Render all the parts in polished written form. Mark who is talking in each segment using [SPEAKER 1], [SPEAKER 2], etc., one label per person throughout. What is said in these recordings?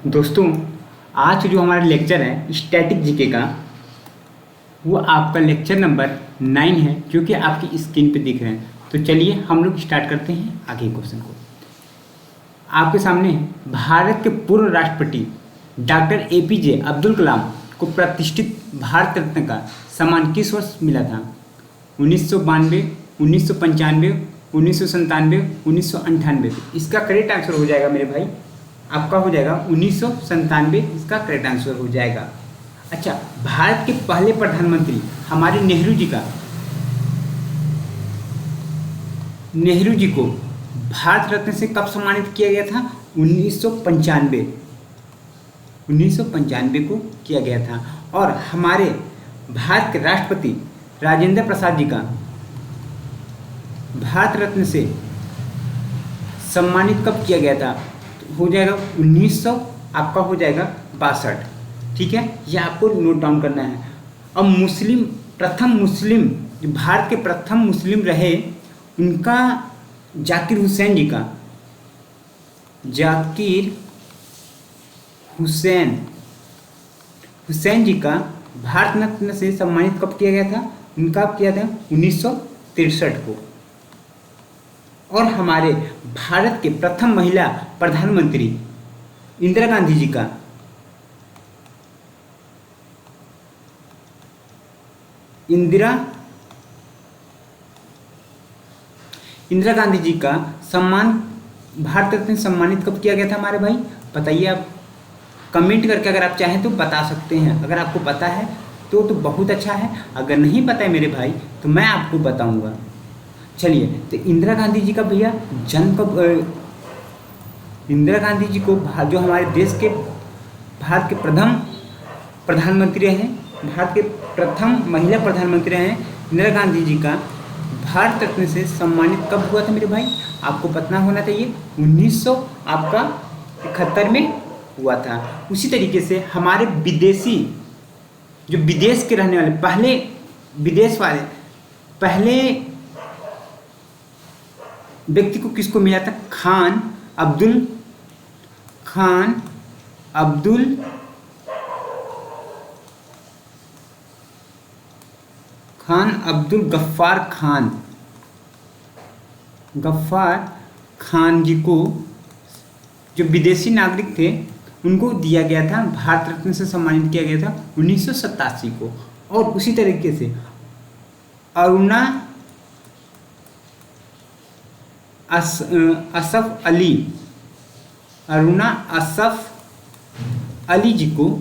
[SPEAKER 1] दोस्तों, आज जो हमारा लेक्चर है स्टैटिक जीके का, वो आपका लेक्चर नंबर 9 है, जो कि आपकी स्क्रीन पे दिख रहे हैं। तो चलिए हम लोग स्टार्ट करते हैं आगे क्वेश्चन को। आपके सामने भारत के पूर्व राष्ट्रपति डॉक्टर एपीजे अब्दुल कलाम को प्रतिष्ठित भारत रत्न का सम्मान किस वर्ष मिला था? 1992, 1995, 1997, 1998। इसका करेक्ट आंसर हो जाएगा मेरे भाई, आपका हो जाएगा 1997, इसका करेक्ट आंसर हो जाएगा। अच्छा, भारत के पहले प्रधानमंत्री हमारे नेहरू जी को भारत रत्न से कब सम्मानित किया गया था? 1995 को किया गया था। और हमारे भारत के राष्ट्रपति राजेंद्र प्रसाद जी का भारत रत्न से सम्मानित कब किया गया था? तो हो जाएगा 1900, आपका हो जाएगा 62। ठीक है, यह आपको नोट डाउन करना है। अब प्रथम मुस्लिम जो भारत के प्रथम मुस्लिम रहे, उनका जाकिर हुसैन जी का भारत रत्न से सम्मानित कब किया गया था? उनका किया था 1963 को। और हमारे भारत के प्रथम महिला प्रधानमंत्री इंदिरा गांधी जी का सम्मान भारत रत्न सम्मानित कब किया गया था हमारे भाई? बताइए आप कमेंट करके, अगर आप चाहें तो बता सकते हैं। अगर आपको पता है तो बहुत अच्छा है, अगर नहीं पता है मेरे भाई तो मैं आपको बताऊंगा। चलिए, तो इंदिरा गांधी जी का भैया जन्म कब? इंदिरा गांधी जी को जो हमारे देश के भारत के प्रथम प्रधानमंत्री हैं, भारत के प्रथम महिला प्रधानमंत्री हैं, इंदिरा गांधी जी का भारत रत्न से सम्मानित कब हुआ था मेरे भाई? आपको पता होना चाहिए, 1971 में हुआ था। उसी तरीके से हमारे विदेश के रहने वाले पहले व्यक्ति को किसको मिला था? खान अब्दुल गफ्फार खान जी को, जो विदेशी नागरिक थे, उनको दिया गया था, भारत रत्न से सम्मानित किया गया था 1987 को। और उसी तरीके से अरुणा असफ अली जी को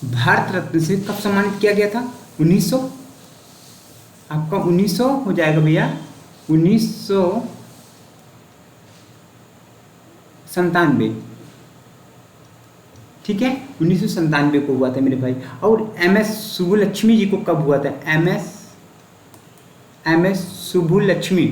[SPEAKER 1] भारत रत्न से कब सम्मानित किया गया था? 1900, आपका 1900 हो जाएगा भैया, 1997। ठीक है, 1997 को हुआ था मेरे भाई। और MS सुब्बुलक्ष्मी जी को कब हुआ था? MS सुब्बुलक्ष्मी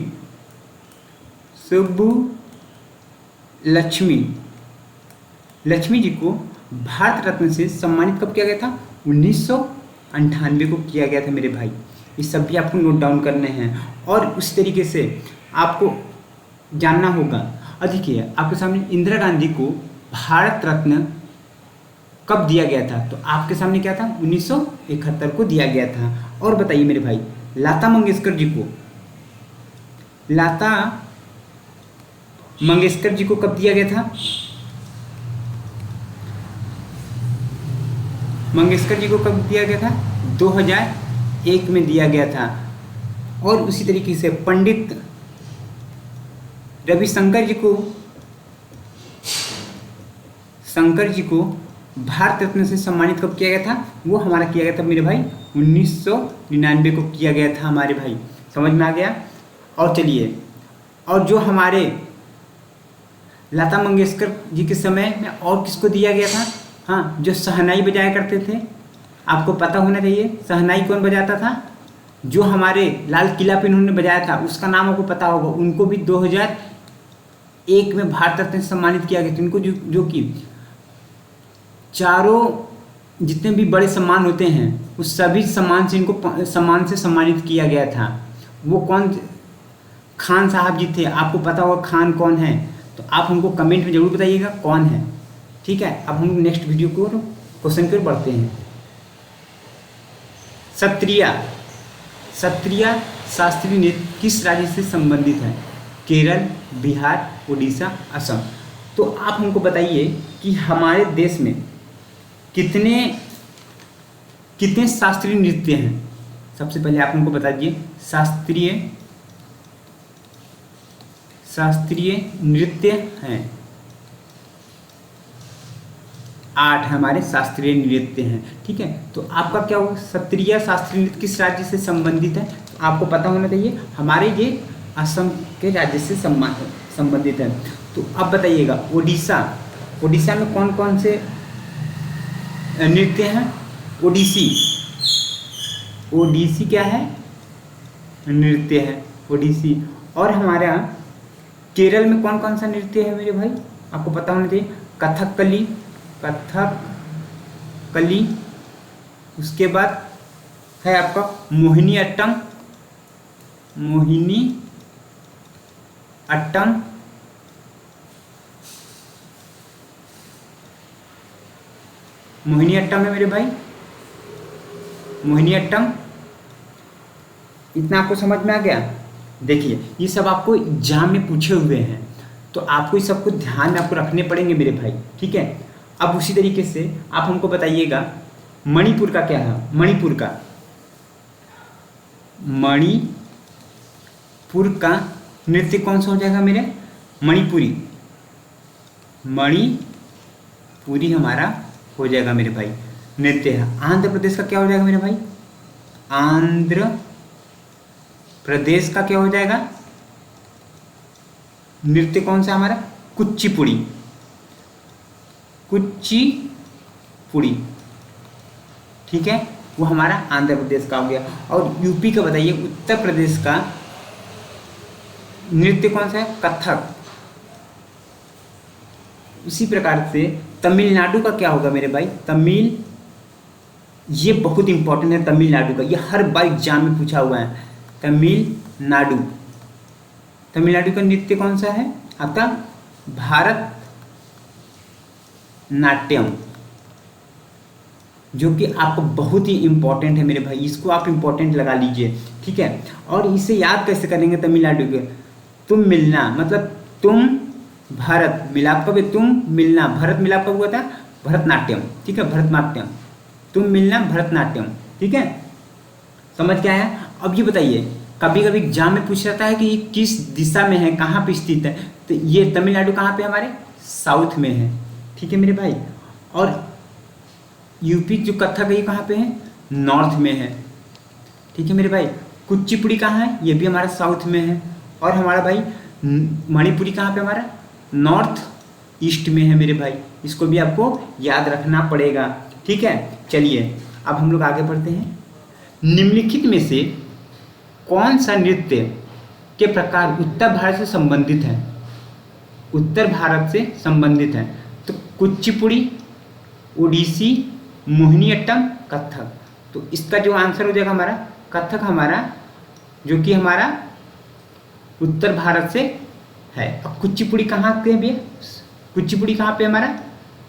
[SPEAKER 1] जी को भारत रत्न से सम्मानित कब किया गया था? 1998 को किया गया था मेरे भाई। ये सब भी आपको नोट डाउन करने हैं। और उस तरीके से आपको जानना होगा। देखिए, आपके सामने इंदिरा गांधी को भारत रत्न कब दिया गया था? तो आपके सामने क्या था? 1971 को दिया गया था। और बताइए मेरे भाई, लता मंगेशकर जी को कब दिया गया था? मंगेशकर जी को कब दिया गया था? 2001 में दिया गया था। और उसी तरीके से पंडित रविशंकर जी को भारत रत्न से सम्मानित कब किया गया था? वो हमारा किया गया था मेरे भाई 1999 को किया गया था हमारे भाई। समझ में आ गया? और चलिए, और जो हमारे लता मंगेशकर जी के समय में और किसको दिया गया था? हाँ, जो शहनाई बजाया करते थे, आपको पता होना चाहिए शहनाई कौन बजाता था? जो हमारे लाल किला पे इन्होंने बजाया था, उसका नाम आपको पता होगा। उनको भी 2001 में भारत रत्न से सम्मानित किया गया था। उनको जो कि चारों जितने भी बड़े सम्मान होते हैं, उस सभी सम्मान से सम्मानित किया गया था। वो कौन? खान साहब जी थे। आपको पता होगा खान कौन है? तो आप हमको कमेंट में जरूर बताइएगा कौन है। ठीक है, अब हम नेक्स्ट वीडियो को क्वेश्चन की ओर बढ़ते हैं। सत्रिया शास्त्रीय नृत्य किस राज्य से संबंधित है? केरल, बिहार, उड़ीसा, असम। तो आप हमको बताइए कि हमारे देश में कितने शास्त्रीय नृत्य हैं। सबसे पहले आप हमको बता दीजिए शास्त्रीय नृत्य हैं। 8 हमारे शास्त्रीय नृत्य हैं। ठीक है, तो आपका क्या होगा, सत्रिया शास्त्रीय नृत्य किस राज्य से संबंधित है? तो आपको पता होना चाहिए, हमारे ये असम के राज्य से संबंधित है। तो अब बताइएगा उड़ीसा में कौन कौन से नृत्य हैं? ओडिसी क्या है? नृत्य है ओडिसी। और हमारा केरल में कौन कौन सा नृत्य है मेरे भाई? आपको पता होना चाहिए, कथकली, उसके बाद है आपका मोहिनी अट्टम, है मेरे भाई, मोहिनी अट्टम। इतना आपको समझ में आ गया? देखिए, ये सब आपको एग्जाम में पूछे हुए हैं, तो आपको इस सबको ध्यान में आपको रखने पड़ेंगे मेरे भाई। ठीक है, अब उसी तरीके से आप हमको बताइएगा मणिपुर का क्या है? मणिपुर का नृत्य कौन सा हो जाएगा मेरे? मणिपुरी हमारा हो जाएगा मेरे भाई, नृत्य है। आंध्र प्रदेश का क्या हो जाएगा मेरे भाई? आंध्र प्रदेश का क्या हो जाएगा? नृत्य कौन सा हमारा? कुचिपुड़ी। ठीक है, वो हमारा आंध्र प्रदेश का हो गया। और यूपी का बताइए, उत्तर प्रदेश का नृत्य कौन सा है? कथक। उसी प्रकार से तमिलनाडु का क्या होगा मेरे भाई? ये बहुत इंपॉर्टेंट है तमिलनाडु का, ये हर बार एग्जाम में पूछा हुआ है। तमिलनाडु का नृत्य कौन सा है आपका? भारत नाट्यम, जो कि आपको बहुत ही इंपॉर्टेंट है मेरे भाई, इसको आप इंपॉर्टेंट लगा लीजिए। ठीक है, और इसे याद कैसे करेंगे? तमिलनाडु के तुम मिलना, मतलब तुम भारत मिलाप कब? तुम मिलना, भारत मिलाप कब हुआ था? भरतनाट्यम। ठीक है, भरतनाट्यम, तुम मिलना भरतनाट्यम। ठीक है, समझ क्या है? अब ये बताइए, कभी कभी एग्जाम में पूछ जाता है कि ये किस दिशा में है, कहाँ पे स्थित है? तो ये तमिलनाडु कहाँ पे हमारे? साउथ में है। ठीक है मेरे भाई, और यूपी जो कथक है ये कहाँ पे है? नॉर्थ में है। ठीक है मेरे भाई, कुचिपुड़ी कहाँ है? ये भी हमारा साउथ में है। और हमारा भाई मणिपुरी कहाँ पे हमारा? नॉर्थ ईस्ट में है मेरे भाई, इसको भी आपको याद रखना पड़ेगा। ठीक है, चलिए अब हम लोग आगे बढ़ते हैं। निम्नलिखित में से कौन सा नृत्य के प्रकार उत्तर भारत से संबंधित है? उत्तर भारत से संबंधित है तो कुचिपुड़ी, ओडिसी, मोहिनीअट्टम, कथक। तो इसका जो आंसर हो जाएगा हमारा कथक, हमारा जो कि हमारा उत्तर भारत से है। अब कुचिपुड़ी कहाँ पे भी है? कुचिपुड़ी कहाँ पे हमारा?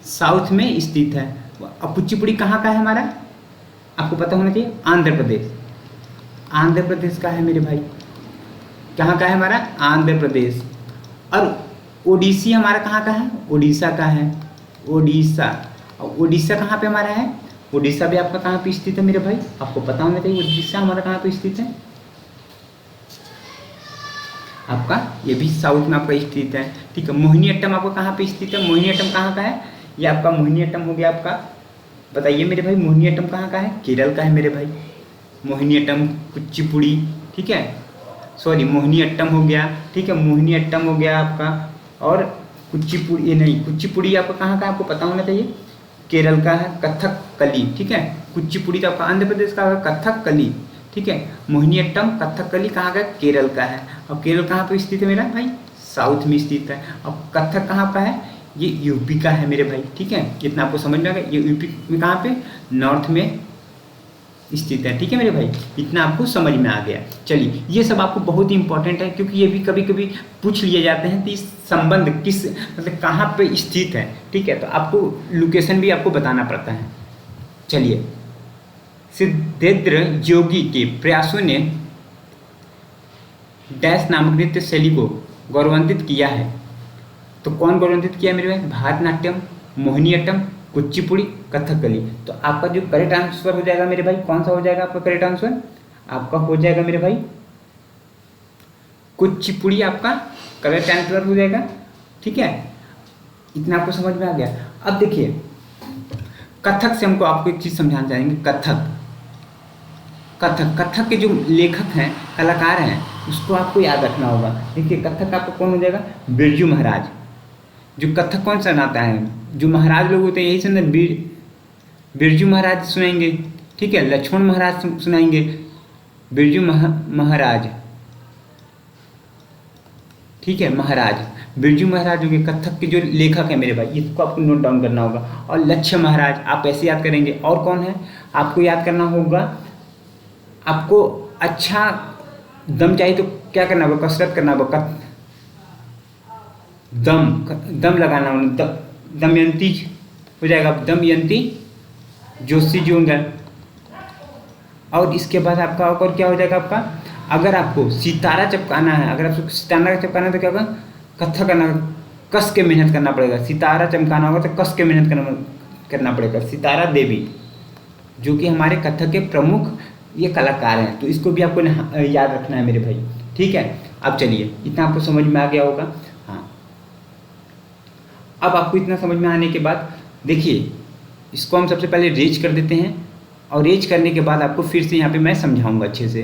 [SPEAKER 1] साउथ में स्थित है। अब कुचिपुड़ी कहाँ का है हमारा? आपको पता होना चाहिए, आंध्र प्रदेश। आंध्र प्रदेश का है मेरे भाई, कहाँ का है हमारा? आंध्र प्रदेश। और ओडिसी हमारा कहाँ का है? उड़ीसा का है, ओडिशा। और उड़ीसा कहाँ पे हमारा है? उड़ीसा भी आपका कहाँ पे स्थित है मेरे भाई? आपको पता होना चाहिए उड़ीसा हमारा कहाँ पे स्थित है। आपका ये भी साउथ में आपका स्थित है। ठीक है, मोहिनीअट्टम आपका कहाँ पे स्थित है? मोहिनीअट्टम कहाँ का है? ये आपका मोहिनीअट्टम हो गया आपका। बताइए मेरे भाई, मोहिनीअट्टम कहाँ का है? केरल का है मेरे भाई। मोहिनीअट्टम, कुचिपुड़ी, ठीक है, सॉरी मोहिनीअट्टम हो गया। ठीक है, मोहिनीअट्टम हो गया आपका। और कुचिपुड़ी, ये नहीं, कुचिपुड़ी आपका कहाँ का है? आपको पता होना चाहिए, केरल का है। कथकली, ठीक है, कुचिपुड़ी तो आपका आंध्र प्रदेश का है, कथकली। ठीक है, मोहिनीअट्टम, कथकली कहाँ का? केरल का है। अब केरल कहाँ पे स्थित है मेरा भाई? साउथ में स्थित है। अब कथक कहाँ का है? ये यूपी का है मेरे भाई। ठीक है, इतना आपको समझ में आ गया। ये यूपी में कहाँ पे? नॉर्थ में स्थित है। ठीक है मेरे भाई, इतना आपको समझ में आ गया। चलिए, ये सब आपको बहुत ही इंपॉर्टेंट है, क्योंकि ये भी कभी कभी पूछ लिए जाते हैं कि इस संबंध किस मतलब कहाँ पे स्थित है। ठीक है, तो आपको लोकेशन भी आपको बताना पड़ता है। चलिए, सिद्धेंद्र योगी के प्रयासों ने डैश नामक नृत्य शैली को गौरवान्वित किया है। तो कौन गौरवान्वित किया मेरे भाई? भारतनाट्यम, मोहिनीअट्टम, कुचिपुड़ी, कथकली। तो आपका जो करेक्ट आंसर हो जाएगा मेरे भाई, कौन सा हो जाएगा आपका करेक्ट आंसर? आपका हो जाएगा मेरे भाई कुचिपुड़ी, आपका करेक्ट आंसर हो जाएगा। ठीक है, इतना आपको समझ में आ गया। अब देखिए, कथक से हमको आपको एक चीज समझाना चाहेंगे। कथक कथक के जो लेखक हैं, कलाकार हैं, उसको आपको याद रखना होगा। देखिए, कथक आपको कौन हो जाएगा? बिरजू महाराज। जो कथक कौन सुनाता है? जो महाराज लोग होते हैं, यही सुनते हैं। बिरजू महाराज सुनाएंगे। ठीक है, लक्ष्मण महाराज सुनाएंगे, बिरजू महाराज। ठीक है, महाराज बिरजू महाराज हो गए कथक के जो लेखक है मेरे भाई, इसको आपको नोट डाउन करना होगा। और लक्ष्य महाराज आप ऐसे याद करेंगे। और कौन है आपको याद करना होगा? आपको अच्छा दम चाहिए तो क्या करना होगा? कसरत करना होगा, दम लगाना होगा। दमयंती हो जाएगा, दमयंती जोशी जो होंगे। और इसके बाद आपका और क्या हो जाएगा आपका? अगर आपको सितारा चमकाना है, अगर आपको सितारा चमकाना है तो क्या होगा? कथक करना, कस के मेहनत करना पड़ेगा। सितारा चमकाना होगा तो कस के मेहनत करना पड़ेगा। सितारा देवी जो कि हमारे कथक के प्रमुख ये कलाकार हैं, तो इसको भी आपको याद रखना है मेरे भाई। ठीक है, अब चलिए, इतना आपको समझ में आ गया होगा। हाँ, अब आपको इतना समझ में आने के बाद देखिए, इसको हम सबसे पहले रेज कर देते हैं, और रेज करने के बाद आपको फिर से यहाँ पे मैं समझाऊंगा अच्छे से।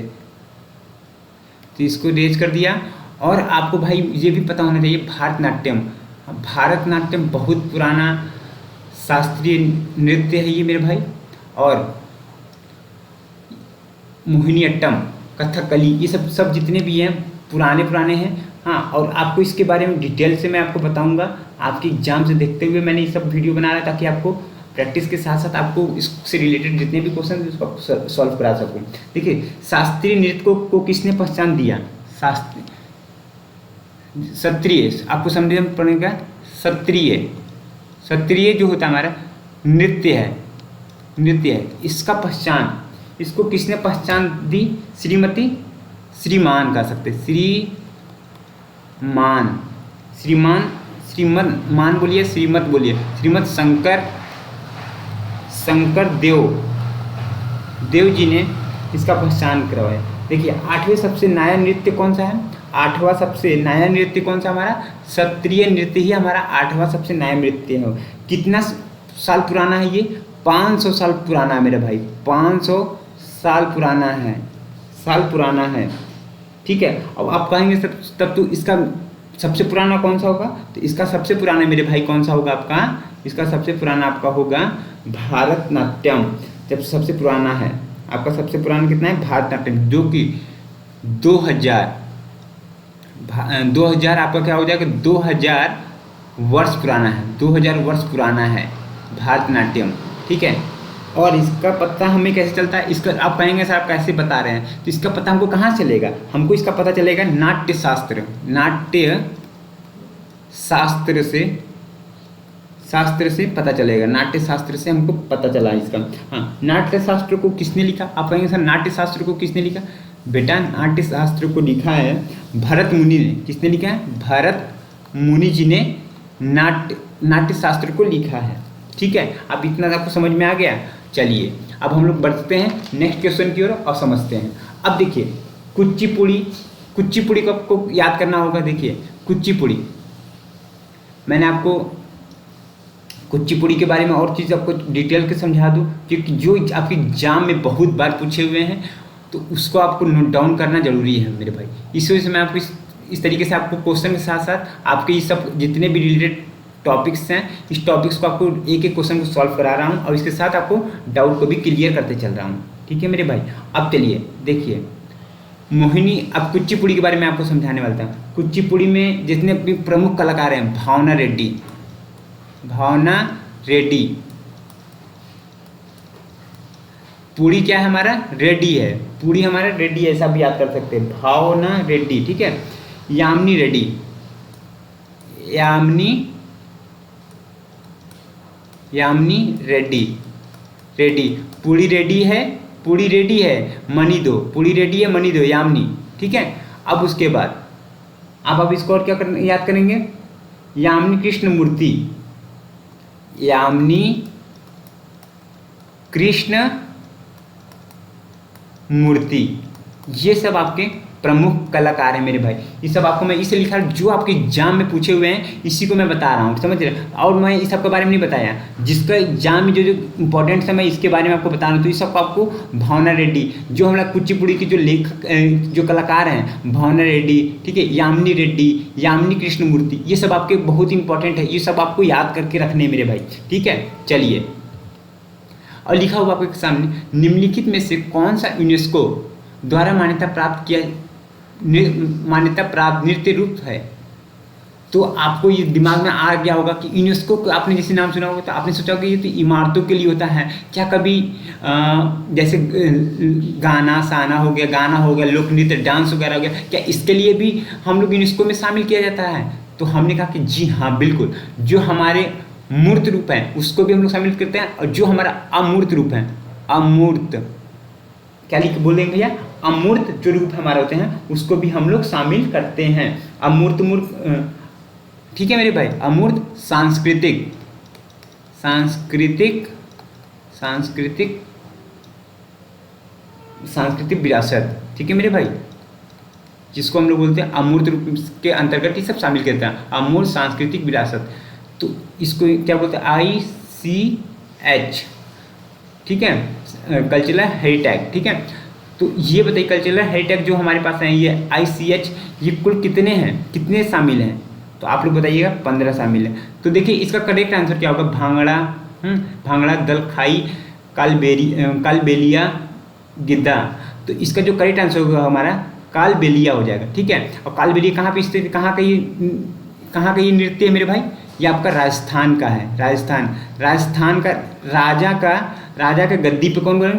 [SPEAKER 1] तो इसको रेज कर दिया। और आपको भाई ये भी पता होना चाहिए, भारतनाट्यम बहुत पुराना शास्त्रीय नृत्य है ये मेरे भाई। और मोहिनीअट्टम, कथकली, ये सब जितने भी हैं पुराने हैं। हाँ, और आपको इसके बारे में डिटेल से मैं आपको बताऊंगा। आपके एग्जाम से देखते हुए मैंने ये सब वीडियो बनाया है, ताकि आपको प्रैक्टिस के साथ साथ आपको इससे रिलेटेड जितने भी क्वेश्चन उसको आपको सॉल्व करा सकूँ। देखिए, शास्त्रीय नृत्य को किसने पहचान दिया? क्षत्रिय, आपको समझना पड़ेगा। क्षत्रिय जो होता है हमारा नृत्य है, इसको किसने पहचान दी? श्रीमान कह सकते, श्रीमद बोलिए, श्रीमद बोलिए, श्रीमद शंकर देव जी ने इसका पहचान करवाया। देखिए, 8वें सबसे नया नृत्य कौन सा है? 8वां सबसे नया नृत्य कौन सा? हमारा क्षत्रिय नृत्य ही हमारा 8वां सबसे नया नृत्य है। कितना साल पुराना है ये? 500 साल पुराना है मेरे भाई, 500 साल पुराना है। ठीक है, अब आप कहेंगे तब तो इसका सबसे पुराना कौन सा होगा? तो इसका सबसे पुराना मेरे भाई कौन सा होगा आपका? इसका सबसे पुराना आपका होगा भारतनाट्यम। जब सबसे पुराना है आपका, सबसे पुराना कितना है? भारतनाट्यम, जो कि 2000 आपका क्या हो जाएगा? 2000 वर्ष पुराना है। 2000 वर्ष पुराना है भारतनाट्यम। ठीक है, और इसका पता हमें कैसे चलता है? इसका आप कहेंगे सर आप कैसे बता रहे हैं, तो इसका पता हमको कहाँ चलेगा? हमको इसका पता चलेगा नाट्य शास्त्र से पता चलेगा। नाट्य शास्त्र से हमको पता चला इसका। हाँ, नाट्य शास्त्र को किसने लिखा? आप कहेंगे सर नाट्य शास्त्र को किसने लिखा? बेटा, नाट्य शास्त्र को लिखा है भरत मुनि ने। किसने लिखा है? भरत मुनि जी ने नाट्य शास्त्र को लिखा है। ठीक है, अब इतना आपको समझ में आ गया। चलिए, अब हम लोग बढ़ते हैं नेक्स्ट क्वेश्चन की ओर और समझते हैं। अब देखिए, कुचिपुड़ी को आपको याद करना होगा। देखिए, कुचिपुड़ी, मैंने आपको कुचिपुड़ी के बारे में और चीज़ आपको डिटेल के समझा दूँ, क्योंकि जो आपके एग्जाम में बहुत बार पूछे हुए हैं, तो उसको आपको नोट डाउन करना जरूरी है मेरे भाई। इस वजह से मैं आपको इस तरीके से आपको क्वेश्चन के साथ साथ आपके ये सब जितने भी रिलेटेड टॉपिक्स हैं, इस टॉपिक्स को आपको एक एक क्वेश्चन को सॉल्व करा रहा हूँ, और इसके साथ आपको डाउट को भी क्लियर करते चल रहा हूँ। ठीक है मेरे भाई, अब चलिए देखिए अब कुचिपुड़ी के बारे में आपको समझाने वाला था। कुचिपुड़ी में जितने भी प्रमुख कलाकार हैं, भावना रेड्डी, पुड़ी क्या है हमारा, रेड्डी है, पुड़ी हमारा रेड्डी है, ऐसा भी याद कर सकते हैं, भावना रेड्डी, ठीक है। यामिनी रेड्डी, यामिनी रेड्डी, रेड्डी, पुड़ी रेड्डी है, पुड़ी रेड्डी है, मनी दो, पुड़ी रेड्डी है, मनी दो, यामिनी, ठीक है। अब उसके बाद अब इसको और क्या याद करेंगे, यामिनी कृष्ण मूर्ति, यामिनी कृष्ण मूर्ति, ये सब आपके प्रमुख कलाकार हैं मेरे भाई। ये सब आपको मैं इसलिए लिखा जो आपके एग्जाम में पूछे हुए हैं, इसी को मैं बता रहा हूँ, समझ रहे। और मैं इस सब के बारे में नहीं बताया, जिसका एग्जाम में जो जो इंपॉर्टेंट है मैं इसके बारे में आपको बता रहा हूँ। तो इस सबको आपको भावना रेड्डी, जो हमारा कुचिपुड़ी की जो लेखक जो कलाकार हैं, भावना रेड्डी, ठीक है, यामिनी रेड्डी, यामिनी कृष्ण मूर्ति, ये सब आपके बहुत इंपॉर्टेंट है, ये सब आपको याद करके रखने हैं मेरे भाई, ठीक है। चलिए, और लिखा हुआ आपके सामने, निम्नलिखित में से कौन सा यूनेस्को द्वारा मान्यता प्राप्त नृत्य रूप है। तो आपको ये दिमाग में आ गया होगा कि यूनेस्को को आपने जैसे नाम सुना होगा तो आपने सोचा होगा ये तो इमारतों के लिए होता है क्या, कभी जैसे गाना साना हो गया, गाना हो गया, लोक नृत्य डांस वगैरह हो गया, क्या इसके लिए भी हम लोग यूनेस्को में शामिल किया जाता है। तो हमने कहा कि जी हाँ बिल्कुल, जो हमारे मूर्त रूप है उसको भी हम लोग शामिल करते हैं, और जो हमारा अमूर्त रूप है, अमूर्त क्या लिख बोलेंगे भैया, अमूर्त जो रूप हमारा होते हैं उसको भी हम लोग शामिल करते हैं। अमूर्त मूर्त, ठीक है मेरे भाई। अमूर्त सांस्कृतिक, सांस्कृतिक सांस्कृतिक सांस्कृतिक विरासत, ठीक है मेरे भाई, जिसको हम लोग बोलते हैं अमूर्त रूप के अंतर्गत ये सब शामिल करते हैं, अमूर्त सांस्कृतिक विरासत। तो इसको क्या बोलते हैं, ICH, ठीक है, कल्चरल हेरिटेज, ठीक है। तो ये बताइए कल्चरल हेरिटेज जो हमारे पास है ये ICH, ये कुल कितने हैं, कितने शामिल हैं। तो आप लोग बताइएगा 15 शामिल है। तो देखिए इसका करेक्ट आंसर क्या होगा, भांगड़ा, भांगड़ा, दलखाई, कालबेलिया, गिद्दा। तो इसका जो करेक्ट आंसर होगा हमारा कालबेलिया हो जाएगा, ठीक है। और कालबेलिया कहाँ पे स्थित, कहाँ का ये नृत्य है मेरे भाई, ये आपका राजस्थान का है, राजस्थान का राजा का गद्दी पे कौन बोले,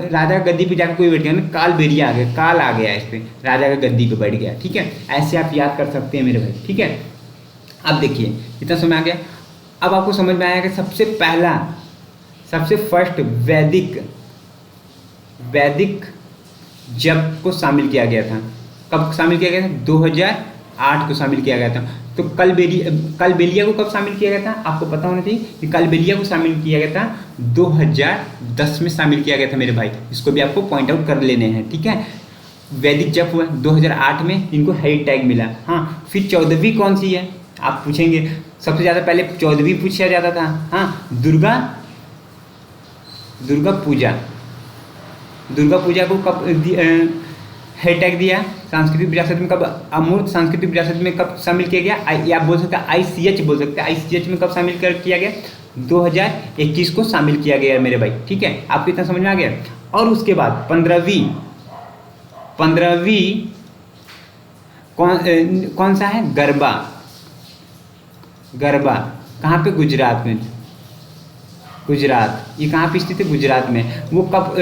[SPEAKER 1] राजा का गद्दी पे जाकर कोई बैठ गया ना, कालबेलिया आ गया, काल आ गया इस पर, राजा का गद्दी पे बैठ गया, ठीक है। ऐसे आप याद कर सकते हैं मेरे भाई, ठीक है। अब देखिए इतना समझ आ गया। अब आपको समझ में आया कि सबसे फर्स्ट वैदिक जप को शामिल किया गया था, कब शामिल किया गया था, 2008 को शामिल किया गया था। तो कालबेलिया को कब शामिल किया गया था, आपको पता होना चाहिए कि कालबेलिया को शामिल किया गया था 2010 में शामिल किया गया था मेरे भाई, इसको भी आपको पॉइंट आउट कर लेने हैं, ठीक है। वैदिक जप हुआ 2008 में, इनको हेरिटेज मिला। हाँ, फिर 14वीं कौन सी है आप पूछेंगे, सबसे ज़्यादा पहले 14वीं पूछा जाता था, हाँ, दुर्गा पूजा को कब हेरिटेज दिया, सांस्कृतिक विरासत में कब, अमूर्त सांस्कृतिक विरासत में कब शामिल किया गया, या आप बोल सकते हैं ICH बोल सकते हैं, ICH में कब शामिल किया गया, 2021 को शामिल किया गया मेरे भाई, ठीक है। आपको इतना समझ में आ गया। और उसके बाद 15वीं कौन सा है, गरबा कहाँ पे, गुजरात में, ये कहाँ पे स्थित है, गुजरात में, वो कब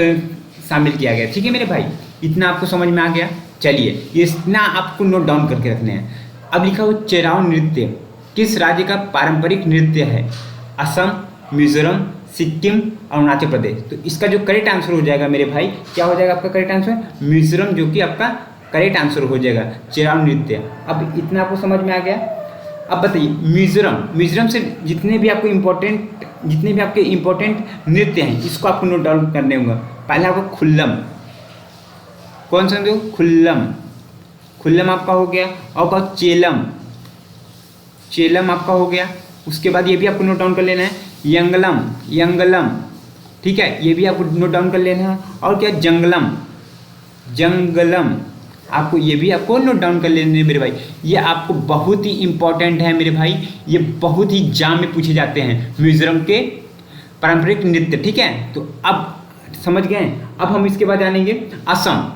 [SPEAKER 1] शामिल किया गया, ठीक है मेरे भाई। इतना आपको समझ में आ गया। चलिए ये इतना आपको नोट डाउन करके रखने हैं। अब लिखा हुआ चेराव नृत्य किस राज्य का पारंपरिक नृत्य है, असम, मिजोरम, सिक्किम, अरुणाचल प्रदेश। तो इसका जो करेक्ट आंसर हो जाएगा मेरे भाई, क्या हो जाएगा आपका करेक्ट आंसर, मिजोरम, जो कि आपका करेक्ट आंसर हो जाएगा, चेराव नृत्य। अब इतना आपको समझ में आ गया। अब बताइए मिजोरम से जितने भी आपके इम्पोर्टेंट नृत्य हैं इसको आपको नोट डाउन करने होंगे। पहला आपको खुल्लम, कौन सा दो, खुल्लम आपका हो गया, और का चेलम आपका हो गया। उसके बाद ये भी आपको नोट डाउन कर लेना है, यंगलम, ठीक है, ये भी आपको नोट डाउन कर लेना है। और क्या, जंगलम आपको, ये भी आपको नोट डाउन कर लेने मेरे भाई। ये आपको बहुत ही इंपॉर्टेंट है मेरे भाई, ये बहुत ही एग्जाम में पूछे जाते हैं मिजोरम के पारंपरिक नृत्य, ठीक है। तो अब समझ गए। अब हम इसके बाद जानेंगे असम,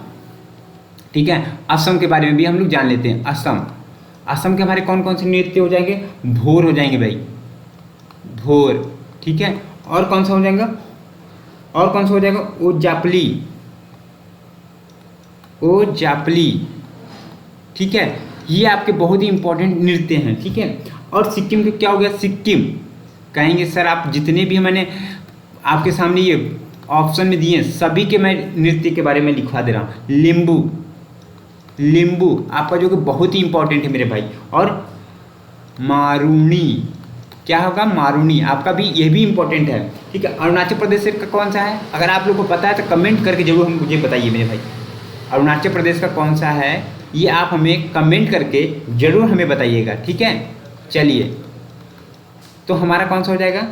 [SPEAKER 1] ठीक है। असम के बारे में भी हम लोग जान लेते हैं। असम के हमारे कौन कौन से नृत्य हो जाएंगे, भोर हो जाएंगे भाई, भोर, ठीक है। और कौन सा हो जाएगा, और कौन सा हो जाएगा, ओजापली, ओजापली। ठीक है, ये आपके बहुत ही इंपॉर्टेंट नृत्य हैं। ठीक है, और सिक्किम का क्या हो गया, सिक्किम कहेंगे सर आप जितने भी मैंने आपके सामने ये ऑप्शन में दिए हैं सभी के मैं नृत्य के बारे में लिखवा दे रहा हूँ। लिम्बू, लिम्बू आपका जो कि बहुत ही इंपॉर्टेंट है मेरे भाई। और मारूनी, क्या होगा, मारूनी आपका भी, ये भी इंपॉर्टेंट है। ठीक है, अरुणाचल प्रदेश का कौन सा है, अगर आप लोग को पता है तो कमेंट करके जरूर हम मुझे बताइए मेरे भाई। अरुणाचल प्रदेश का कौन सा है ये आप हमें कमेंट करके जरूर हमें बताइएगा। ठीक है, चलिए तो हमारा कौन सा हो जाएगा,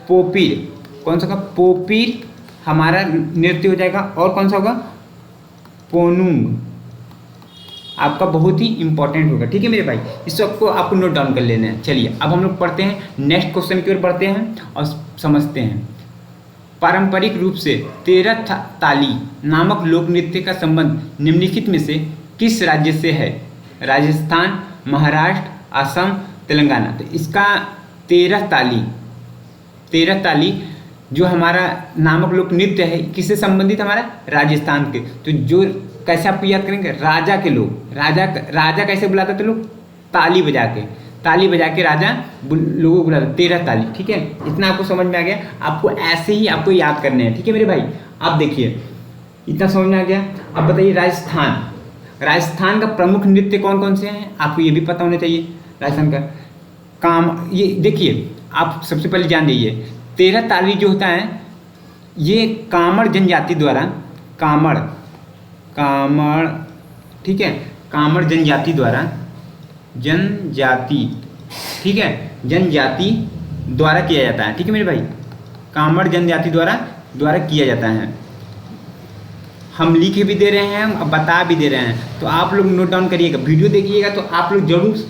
[SPEAKER 1] पोपीर, कौन सा होगा, पोपीर हमारा नृत्य हो जाएगा। और कौन सा होगा, पोनुंग आपका बहुत ही इंपॉर्टेंट होगा। ठीक है मेरे भाई, इस सबको आपको नोट डाउन कर लेना है। चलिए अब हम लोग पढ़ते हैं नेक्स्ट क्वेश्चन की ओर बढ़ते हैं और समझते हैं। पारंपरिक रूप से 13 ताली नामक लोक नृत्य का संबंध निम्नलिखित में से किस राज्य से है, राजस्थान, महाराष्ट्र, असम, तेलंगाना। तो इसका 13 ताली जो हमारा नामक लोक नृत्य है किससे संबंधित, हमारा राजस्थान के। तो जो कैसे आपको याद करेंगे, राजा के लोग, राजा कैसे बुलाते थे लोग, ताली बजा के राजा लोगों को बुलाते, 13 ताली। ठीक है, इतना आपको समझ में आ गया, आपको ऐसे ही आपको याद करने हैं। ठीक है मेरे भाई, आप देखिए इतना समझ में आ गया। अब बताइए राजस्थान का प्रमुख नृत्य कौन कौन से हैं, आपको ये भी पता होना चाहिए। राजस्थान का काम, ये देखिए आप सबसे पहले जान लीजिए 13 ताली जो होता है ये कामड़ जनजाति द्वारा, कामड़ ठीक है, कामड़ जनजाति द्वारा, ठीक है, जनजाति द्वारा किया जाता है। ठीक है मेरे भाई, कामड़ जनजाति द्वारा किया जाता है। हम लिख भी दे रहे हैं, हम बता भी दे रहे हैं, तो आप लोग नोट डाउन करिएगा, वीडियो देखिएगा तो आप लोग जरूर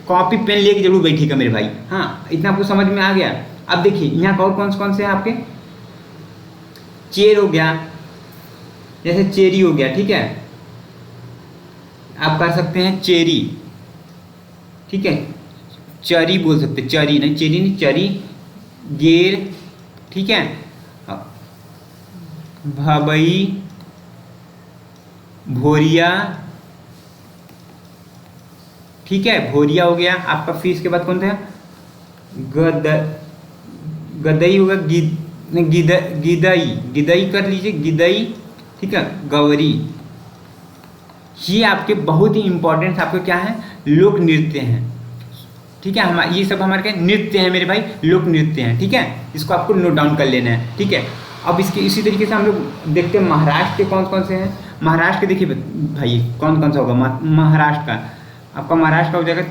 [SPEAKER 1] कॉपी पेन लेके जरूर बैठिएगा मेरे भाई। हाँ, इतना आपको समझ में आ गया। अब देखिए यहाँ और कौन से हैं आपके, चेर हो गया, जैसे चेरी हो गया। ठीक है, आप कर सकते हैं चेरी, ठीक है, चरी बोल सकते, चरी नहीं, चेरी नहीं, चरी, गेर, ठीक है, भबई, भोरिया, ठीक है, भोरिया हो गया आपका। फिर इसके बाद कौन था, गदई होगा, गिदई कर लीजिए, गिदई, ठीक है, गौरी। ये आपके बहुत ही इंपॉर्टेंट आपके क्या है, लोक नृत्य हैं। ठीक है, हमारे ये सब हमारे क्या नृत्य हैं मेरे भाई, लोक नृत्य हैं। ठीक है, इसको आपको नोट डाउन कर लेना है। ठीक है, अब इसके इसी तरीके से हम लोग देखते हैं महाराष्ट्र के कौन कौन से हैं। महाराष्ट्र के देखिए भाई कौन कौन सा होगा, महाराष्ट्र का आपका, महाराष्ट्र का हो जाएगा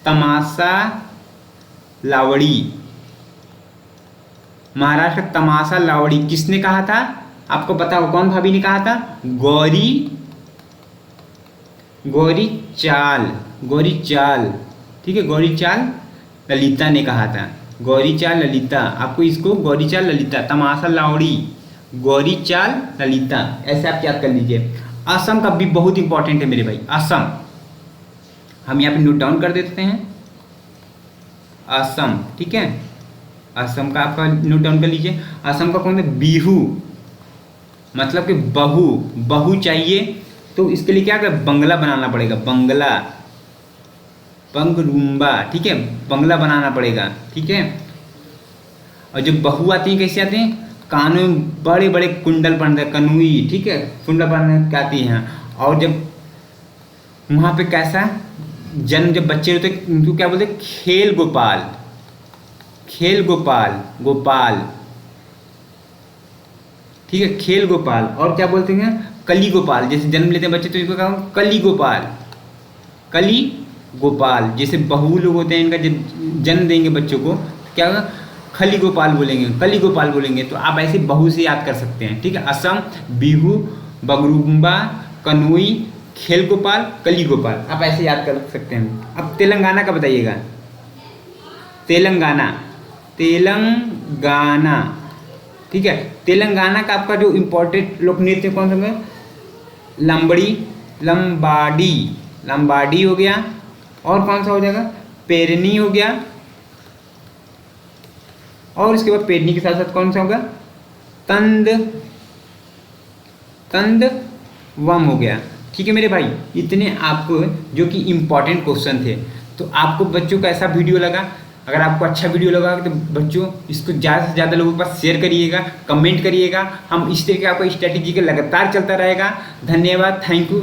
[SPEAKER 1] तमाशा लावड़ी। महाराष्ट्र का तमाशा लावड़ी किसने कहा था, आपको पता हो, कौन भाभी ने कहा था, गौरी चाल, ठीक है, गौरी चाल ललिता ने कहा था, गौरी चाल ललिता। आपको इसको गौरी चाल ललिता, तमाशा लावड़ी, गौरी चाल ललिता, ऐसे आप याद कर लीजिए। असम का भी बहुत इंपॉर्टेंट है मेरे भाई, असम हम यहाँ पे नोट डाउन कर देते हैं, असम। ठीक है, असम का आपका नोट डाउन कर लीजिए। असम का कौन है, बिहू, मतलब कि बहू चाहिए, तो इसके लिए क्या कर, बंगला बनाना पड़ेगा, बंगरूम्बा। ठीक है, बंगला बनाना पड़ेगा। ठीक है, और जब बहू आती है कैसे आते हैं, कानों में बड़े बड़े कुंडल पहनते हैं, कनुई, ठीक है, कुंडल पहन के आती हैं। और जब वहाँ पे कैसा जन्म, जब बच्चे होते उनको क्या बोलते हैं, खेल गोपाल, ठीक है, खेल गोपाल। और क्या बोलते हैं, कली गोपाल, जैसे जन्म लेते हैं बच्चे तो इनको क्या, कली गोपाल। जैसे बहू लोग होते हैं, इनका जब जन्म देंगे बच्चों को क्या होगा, कली गोपाल बोलेंगे। तो आप ऐसे बहू से याद कर सकते हैं। ठीक है, असम बिहू, बगरुम्बा, कनुई, खेल गोपाल, कली गोपाल, आप ऐसे याद कर सकते हैं। अब तेलंगाना का बताइएगा, तेलंगाना, ठीक है, तेलंगाना का आपका जो इम्पोर्टेंट लोक नृत्य कौन सा है, लंबाडी हो गया। और कौन सा हो जाएगा, पेरनी हो गया। और उसके बाद पेडनी के साथ साथ कौन सा होगा, तंदवम हो गया। ठीक है मेरे भाई, इतने आपको जो कि इम्पॉर्टेंट क्वेश्चन थे। तो आपको बच्चों का ऐसा वीडियो लगा, अगर आपको अच्छा वीडियो लगा तो बच्चों इसको ज़्यादा से ज़्यादा लोगों के पास शेयर करिएगा, कमेंट करिएगा। हम इस तरीके का आपका स्ट्रैटेजी का लगातार चलता रहेगा। धन्यवाद, थैंक यू।